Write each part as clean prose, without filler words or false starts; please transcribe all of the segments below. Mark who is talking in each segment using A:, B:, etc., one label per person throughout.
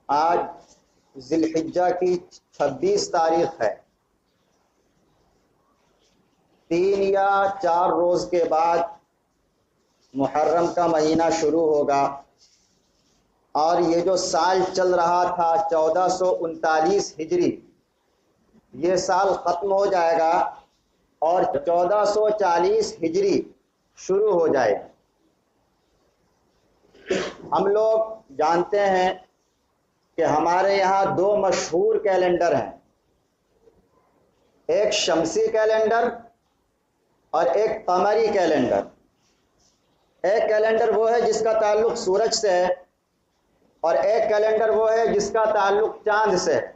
A: आज जिलहिज्जा की 26 तारीख है। 3 या 4 रोज के बाद मुहर्रम का महीना शुरू होगा और ये जो साल चल रहा था 1439 हिजरी, ये साल ख़त्म हो जाएगा और 1440 हिजरी शुरू हो जाएगी। हम लोग जानते हैं कि हमारे यहाँ 2 मशहूर कैलेंडर हैं, एक शमसी कैलेंडर और एक कमरी कैलेंडर। एक कैलेंडर वो है जिसका ताल्लुक सूरज से है और एक कैलेंडर वो है जिसका ताल्लुक चांद से है।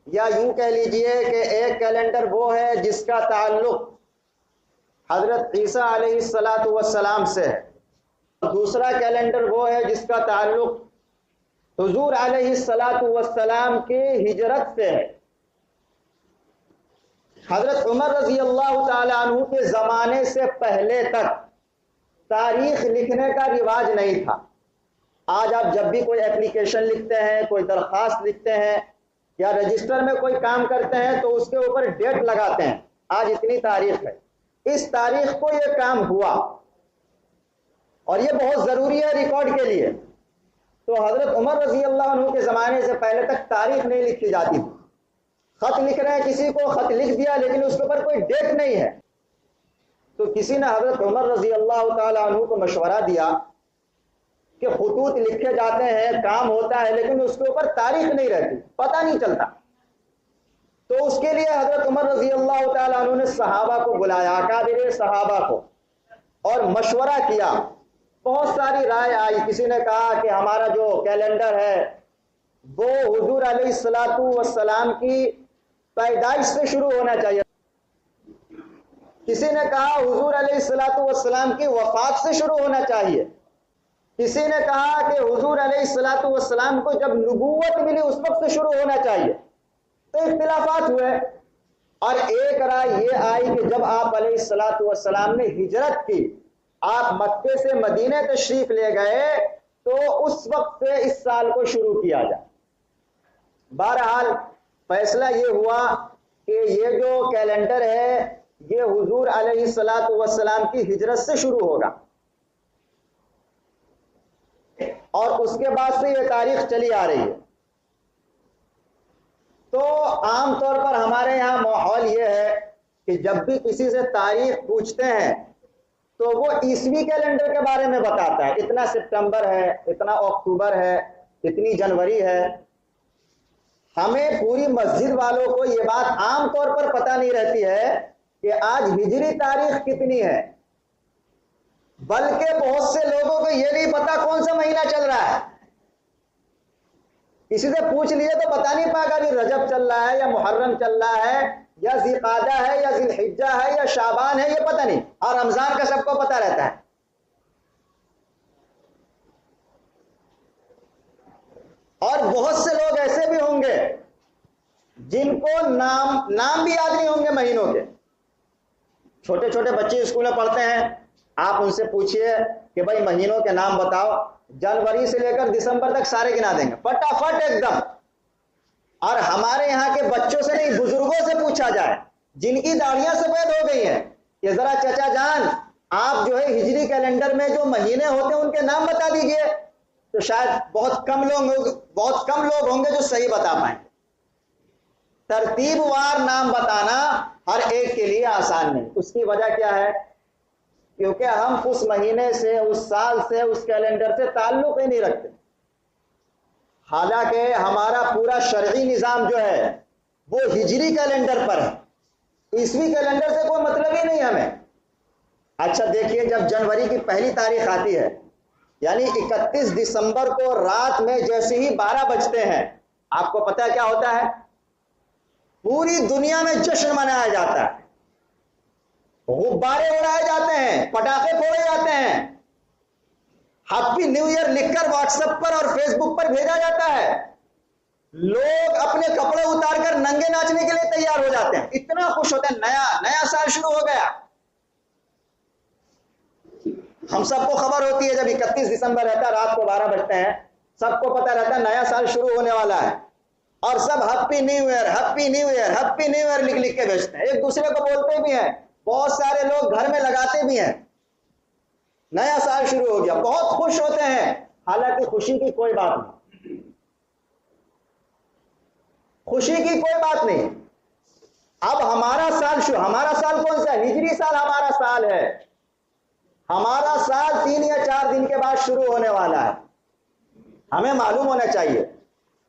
A: या यूं कह लीजिए कि एक कैलेंडर वो है जिसका ताल्लुक हजरत ईसा अलैहिस्सलातु वस्सलाम से है, दूसरा कैलेंडर वो है जिसका ताल्लुक हुजूर अलैहिस्सलातु वस्सलाम की हिजरत से है। हजरत उमर रजी अल्लाह ताला अन्हु के ज़माने से पहले तक तारीख लिखने का रिवाज नहीं था। आज आप जब भी कोई एप्लीकेशन लिखते हैं, कोई दरख्वास्त लिखते हैं या रजिस्टर में कोई काम करते हैं तो उसके ऊपर डेट लगाते हैं, आज इतनी तारीख है, इस तारीख को ये काम हुआ और ये बहुत ज़रूरी है रिकॉर्ड के लिए। तो हज़रत उमर रज़ी अल्लाह अन्हु के ज़माने से पहले तक तारीख नहीं लिखी जाती थी। ख़त लिख रहे हैं, किसी को ख़त लिख दिया लेकिन उसके ऊपर कोई डेट नहीं है, तो किसी ने हज़रत उमर रज़ी अल्लाह ताला अन्हु को मशवरा दिया कि खुतूत लिखे जाते हैं, काम होता है, लेकिन उसके ऊपर तारीख नहीं रहती, पता नहीं चलता। तो उसके लिए हज़रत उमर रज़ी अल्लाह ताला अन्हु ने सहाबा को बुलाया, अकाबिर सहाबा को, और मशवरा किया। बहुत सारी राय आई। किसी ने कहा कि हमारा जो कैलेंडर है वो हुजूर अलैहिस्सलातु वस्सलाम की पैदाइश से शुरू होना चाहिए। किसी ने कहा हुजूर अलैहिस्सलातु वस्सलाम की वफात से शुरू होना चाहिए। किसी ने कहा कि हुजूर अलैहिस्सलातु वस्सलाम को जब नबूवत मिली उस वक्त से शुरू होना चाहिए। तो इख्तिलाफात हुए और एक राय ये आई कि जब आप अलैहिस्सलातु वस्सलाम ने हिजरत की, आप मक्के से मदीने तशरीफ ले गए, तो उस वक्त से इस साल को शुरू किया जाए। बहरहाल फैसला ये हुआ कि ये जो कैलेंडर है ये हुजूर अलैहिस्सलातु वस्सलाम की हिजरत से शुरू होगा और उसके बाद से ये तारीख चली आ रही है। तो आम तौर पर हमारे यहाँ माहौल ये है कि जब भी किसी से तारीख पूछते हैं तो वो ईसवी कैलेंडर के बारे में बताता है, इतना सितंबर है, इतना अक्टूबर है, इतनी जनवरी है। हमें पूरी मस्जिद वालों को ये बात आम तौर पर पता नहीं रहती है कि आज हिजरी तारीख कितनी है, बल्कि बहुत से लोगों को ये नहीं पता कौन सा महीना चल रहा है। किसी से पूछ लिए तो बता नहीं पाएगा अभी रजब चल रहा है या मुहर्रम चल रहा है या ज़िलक़ादा है या ज़िलहिज्जा है या शाबान है, ये पता नहीं। और रमजान का सबको पता रहता है। और बहुत से लोग ऐसे भी होंगे जिनको नाम भी याद नहीं होंगे महीनों के। छोटे छोटे बच्चे स्कूल में पढ़ते हैं, आप उनसे पूछिए कि भाई महीनों के नाम बताओ, जनवरी से लेकर दिसंबर तक सारे गिना देंगे फटाफट एकदम। और हमारे यहाँ के बच्चों से नहीं, बुजुर्गों से पूछा जाए जिनकी दाढ़ियां सफेद हो गई हैं कि जरा चाचा जान आप जो है हिजरी कैलेंडर में जो महीने होते हैं उनके नाम बता दीजिए, तो शायद बहुत कम लोग होंगे जो सही बता पाएंगे। तरतीबवार नाम बताना हर एक के लिए आसान नहीं। उसकी वजह क्या है? क्योंकि हम उस महीने से, उस साल से, उस कैलेंडर से ताल्लुक ही नहीं रखते। हालांकि हमारा पूरा शरई निज़ाम जो है वो हिजरी कैलेंडर पर है, ईसवी कैलेंडर से कोई मतलब ही नहीं हमें। अच्छा देखिए, जब जनवरी की पहली तारीख आती है यानी 31 दिसंबर को रात में जैसे ही 12 बजते हैं, आपको पता है क्या होता है? पूरी दुनिया में जश्न मनाया जाता है, गुब्बारे उड़ाए जाते हैं, पटाखे फोड़े जाते हैं, हैप्पी न्यू ईयर लिखकर व्हाट्सएप पर और फेसबुक पर भेजा जाता है। लोग अपने कपड़े उतारकर नंगे नाचने के लिए तैयार हो जाते हैं, इतना खुश होते हैं, नया साल शुरू हो गया। हम सबको खबर होती है जब 31 दिसंबर रहता है, रात को 12 बजते हैं सबको पता रहता है नया साल शुरू होने वाला है, और सब happy new year, happy new year, happy new year लिख लिख के भेजते हैं, एक दूसरे को बोलते भी हैं, बहुत सारे लोग घर में लगाते भी हैं, नया साल शुरू हो गया, बहुत खुश होते हैं। हालांकि खुशी की कोई बात नहीं, खुशी की कोई बात नहीं। अब हमारा साल कौन सा है? हिजरी साल हमारा साल है। हमारा साल 3 या 4 दिन के बाद शुरू होने वाला है। हमें मालूम होना चाहिए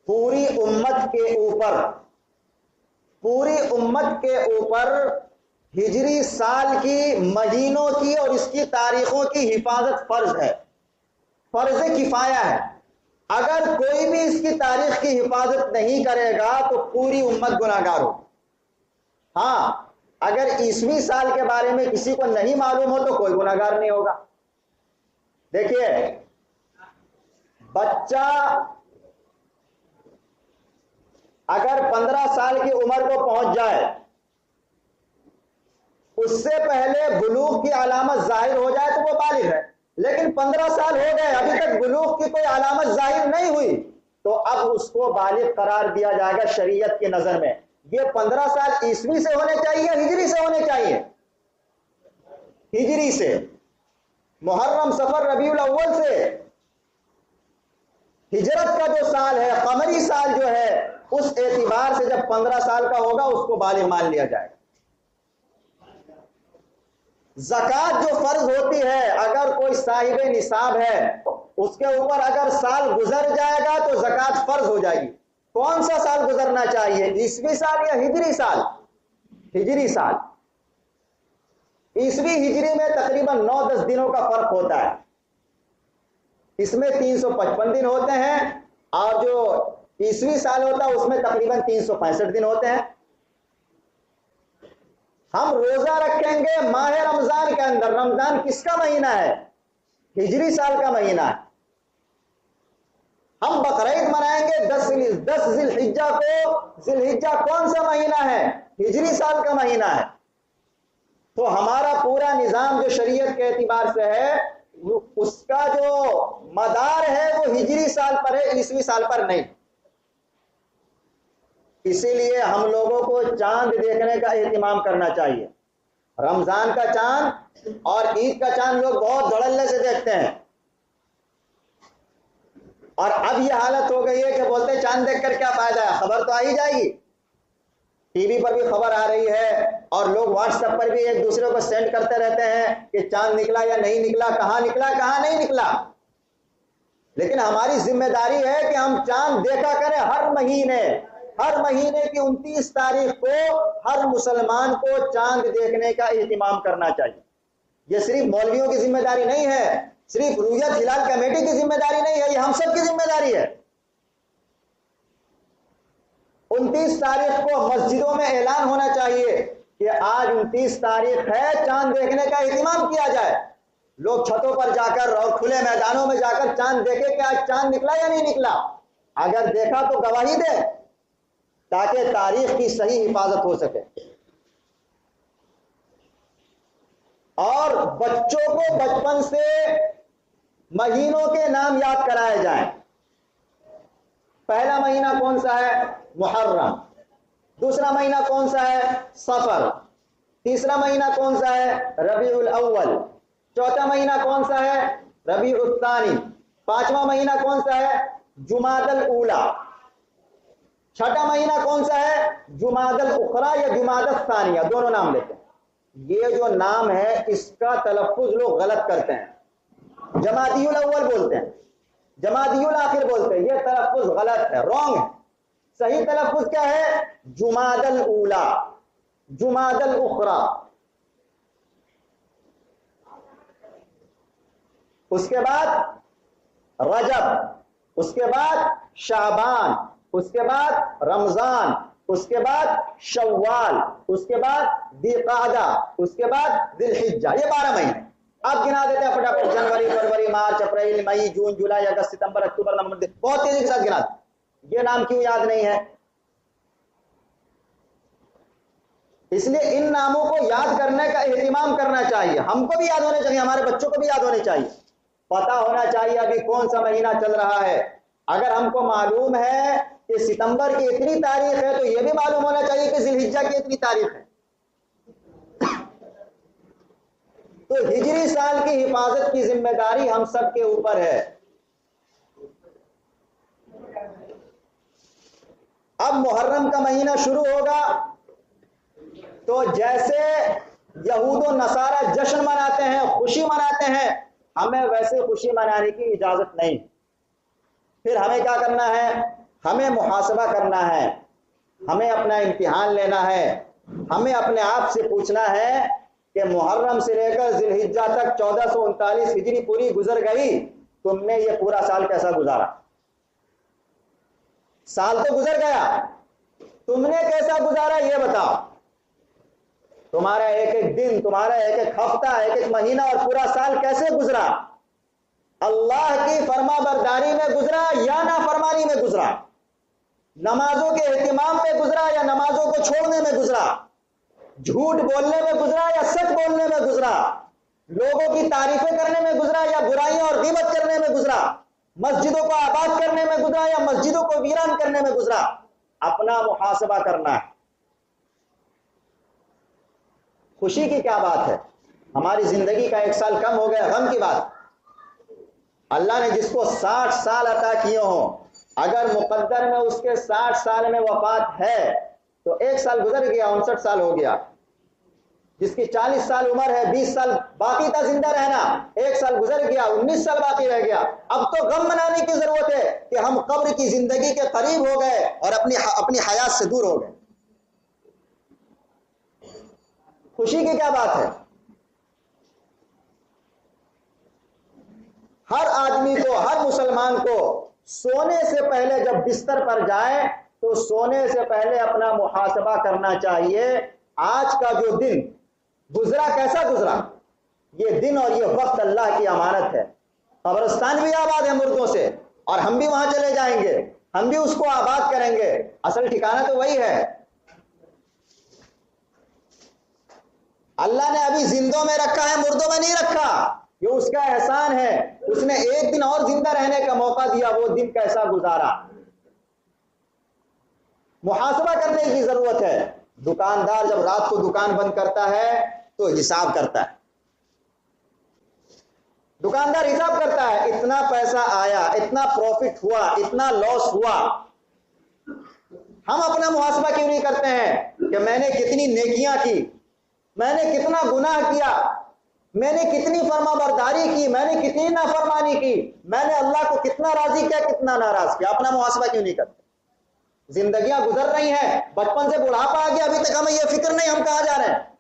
A: पूरी उम्मत के ऊपर हिजरी साल की, महीनों की और इसकी तारीखों की हिफाजत फर्ज है, फर्ज किफाया है। अगर कोई भी इसकी तारीख की हिफाजत नहीं करेगा तो पूरी उम्मत गुनाहगार हो। हाँ, अगर ईसवी साल के बारे में किसी को नहीं मालूम हो तो कोई गुनाहगार नहीं होगा। देखिए, बच्चा अगर 15 साल की उम्र को पहुंच जाए, उससे पहले बुलूग की अलामत जाहिर हो जाए तो वो बालिग है, लेकिन 15 साल हो गए अभी तक बुलूग की कोई अलामत जाहिर नहीं हुई, तो अब उसको बालिग करार दिया जाएगा शरीयत की नजर में। ये 15 साल ईसवी से होने चाहिए, हिजरी से होने चाहिए? हिजरी से, मुहर्रम सफर रबीउल अव्वल से। हिजरत का जो साल है, कमरी साल जो है, उस एतिबार से जब 15 साल का होगा उसको बालिग मान लिया जाएगा। ज़कात जो फर्ज होती है, अगर कोई साहिब निसाब है उसके ऊपर अगर साल गुजर जाएगा तो ज़कात फर्ज हो जाएगी। कौन सा साल गुजरना चाहिए, ईसवी साल या हिजरी साल? हिजरी साल। ईसवी हिजरी में तकरीबन 9-10 दिनों का फर्क होता है। इसमें 355 दिन होते हैं और जो ईसवी साल होता है उसमें तकरीबन 365 दिन होते हैं। हम रोजा रखेंगे माह रमजान के अंदर। रमजान किसका महीना है? हिजरी साल का महीना है। हम बकरीद मनाएंगे 10 जिलहिज्जा को। जिलहिज्जा कौन सा महीना है? हिजरी साल का महीना है। तो हमारा पूरा निजाम जो शरीयत के एतबार से है, उसका जो मदार है वो हिजरी साल पर है, ईसवी साल पर नहीं। इसीलिए हम लोगों को चांद देखने का एहतिमाम करना चाहिए। रमजान का चांद और ईद का चांद लोग बहुत धड़ल्ले से देखते हैं, और अब यह हालत हो गई है कि बोलते हैं चांद देखकर क्या फायदा है, खबर तो आ ही जाएगी। टीवी पर भी खबर आ रही है और लोग व्हाट्सएप पर भी एक दूसरे को सेंड करते रहते हैं कि चांद निकला या नहीं निकला, कहां निकला कहां नहीं निकला। लेकिन हमारी जिम्मेदारी है कि हम चांद देखा करें। हर महीने की 29 तारीख को हर मुसलमान को चांद देखने का एहतिमाम करना चाहिए। यह सिर्फ मौलवियों की जिम्मेदारी नहीं है, सिर्फ रुयत हिलाल कमेटी की जिम्मेदारी नहीं है, यह हम सब की जिम्मेदारी है। 29 तारीख को मस्जिदों में ऐलान होना चाहिए कि आज 29 तारीख है, चांद देखने का एहतिमाम किया जाए। लोग छतों पर जाकर और खुले मैदानों में जाकर चांद देखे कि आज चांद निकला या नहीं निकला। अगर देखा तो गवाही दे, ताकि तारीख की सही हिफाजत हो सके। और बच्चों को बचपन से महीनों के नाम याद कराए जाएं। पहला महीना कौन सा है? मुहर्रम। दूसरा महीना कौन सा है? सफर। तीसरा महीना कौन सा है? रबीउल अव्वल। चौथा महीना कौन सा है? रबीउल तानी। पांचवा महीना कौन सा है? जुमादल ऊला। छठा महीना कौन सा है? जुमादल उखरा या जुमादल सानिया, दोनों नाम लेते हैं। ये जो नाम है इसका तलफ्फुज लोग गलत करते हैं, जमादियुल अव्वल बोलते हैं, जमादियुल आखिर बोलते हैं। ये तलफ्फुज गलत है, रॉन्ग है। सही तलफ्फुज क्या है? जुमादल ऊला, जुमादल उखरा। उसके बाद रजब, उसके बाद शाबान, उसके बाद रमजान, उसके बाद शव्वाल, उसके बाद दिलकादा, उसके बाद दिलहिज्जा। ये 12 महीने आप गिना देते हैं फटाफट। जनवरी, फरवरी, मार्च, अप्रैल, मई, जून, जुलाई, अगस्त, सितंबर, अक्टूबर, नवंबर, बहुत तेजी के साथ गिना देते। ये नाम क्यों याद नहीं है? इसलिए इन नामों को याद करने का एहतिमाम करना चाहिए। हमको भी याद होने चाहिए, हमारे बच्चों को भी याद होने चाहिए। पता होना चाहिए अभी कौन सा महीना चल रहा है। अगर हमको मालूम है कि सितंबर की इतनी तारीख है तो यह भी मालूम होना चाहिए कि जिलहिज्जा की इतनी तारीख है। तो हिजरी साल की हिफाजत की जिम्मेदारी हम सब के ऊपर है। अब मुहर्रम का महीना शुरू होगा तो जैसे यहूद और नसारा जश्न मनाते हैं, खुशी मनाते हैं, हमें वैसे खुशी मनाने की इजाजत नहीं। फिर हमें क्या करना है? हमें मुहासबा करना है, हमें अपना इम्तिहान लेना है, हमें अपने आप से पूछना है कि मुहर्रम से लेकर जिलहिज्जा तक 1439 हिजरी पूरी गुजर गई, तुमने ये पूरा साल कैसा गुजारा? साल तो गुजर गया, तुमने कैसा गुजारा ये बताओ। तुम्हारा एक एक दिन, तुम्हारा एक एक हफ्ता, एक एक महीना और पूरा साल कैसे गुजरा? अल्लाह की फरमाबरदारी में गुजरा या नाफरमानी में गुजरा? नमाजों के एहतिमाम में गुजरा या नमाजों को छोड़ने में गुजरा? झूठ बोलने में गुजरा या सच बोलने में गुजरा? लोगों की तारीफें करने में गुजरा या बुराइयां और गीबत करने में गुजरा? मस्जिदों को आबाद करने में गुजरा या मस्जिदों को वीरान करने में गुजरा? अपना मुहासबा करना है। खुशी की क्या बात है? हमारी जिंदगी का एक साल कम हो गया, गम की बात। अल्लाह ने जिसको 60 साल अता किए हो, अगर मुकद्दर में उसके 60 साल में वफात है तो एक साल गुजर गया, 59 साल हो गया। जिसकी 40 साल उम्र है, 20 साल बाकी था जिंदा रहना, एक साल गुजर गया, 19 साल बाकी रह गया। अब तो गम मनाने की जरूरत है कि हम कब्र की जिंदगी के करीब हो गए और अपनी हयात से दूर हो गए। खुशी की क्या बात है? हर आदमी को, हर मुसलमान को सोने से पहले जब बिस्तर पर जाए तो सोने से पहले अपना मुहासबा करना चाहिए। आज का जो दिन गुजरा कैसा गुजरा? ये दिन और ये वक्त अल्लाह की अमानत है। कब्रिस्तान भी आबाद है मुर्दों से, और हम भी वहां चले जाएंगे, हम भी उसको आबाद करेंगे। असल ठिकाना तो वही है। अल्लाह ने अभी जिंदों में रखा है, मुर्दों में नहीं रखा। ये उसका एहसान है, उसने एक दिन और जिंदा रहने का मौका दिया। वो दिन कैसा गुजारा? मुहासबा करने की जरूरत है। दुकानदार जब रात को दुकान बंद करता है तो हिसाब करता है। दुकानदार हिसाब करता है, इतना पैसा आया, इतना प्रॉफिट हुआ, इतना लॉस हुआ। हम अपना मुहासबा क्यों नहीं करते हैं कि मैंने कितनी नेकियां की, मैंने कितना गुनाह किया, मैंने कितनी फरमाबरदारी की, मैंने कितनी नाफरमानी की, मैंने अल्लाह को कितना राजी किया, कितना नाराज किया। अपना मुहासबा क्यों नहीं करते? जिंदगियां गुजर रही हैं, बचपन से बुढ़ापा आ गया, अभी तक हमें यह फिक्र नहीं हम कहां जा रहे हैं।